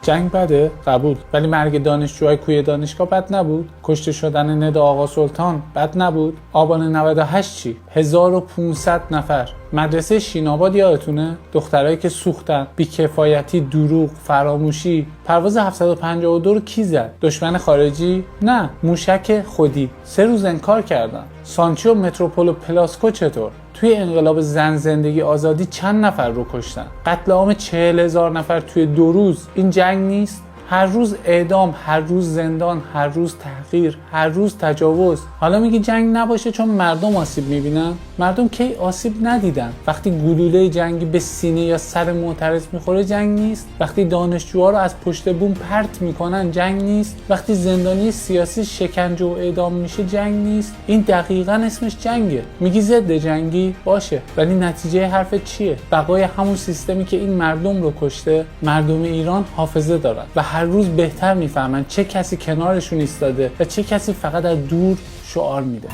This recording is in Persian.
جنگ بده؟ قبول. ولی مرگ دانشجوهای کوی دانشگاه بد نبود؟ کشته شدن ندا آقا سلطان بد نبود؟ آبان 98 چی؟ 1500 نفر. مدرسه شیناباد یادتونه؟ دخترایی که سوختن، بیکفایتی، دروغ، فراموشی. پرواز 752 رو کی زد؟ دشمن خارجی؟ نه، موشک خودی. 3 روز انکار کردن. سانچی و متروپول و پلاسکو چطور؟ توی انقلاب زن زندگی آزادی چند نفر رو کشتن؟ قتل عام 40,000 نفر توی 2 روز این جنگ نیست؟ هر روز اعدام، هر روز زندان، هر روز تحقیر، هر روز تجاوز. حالا میگی جنگ نباشه چون مردم آسیب میبینن؟ مردم کی آسیب ندیدن؟ وقتی گلوله جنگی به سینه یا سر معترض میخوره جنگ نیست؟ وقتی دانشجوها رو از پشت بوم پرت میکنن جنگ نیست؟ وقتی زندانی سیاسی شکنجه و اعدام میشه جنگ نیست؟ این دقیقاً اسمش جنگه. میگی ضد جنگی؟ باشه، ولی نتیجه حرفت چیه؟ بقای همون سیستمی که این مردم رو کشته. مردم ایران حافظه دارن و هر روز بهتر میفهمن چه کسی کنارشون ایستاده و چه کسی فقط از دور شعار میده.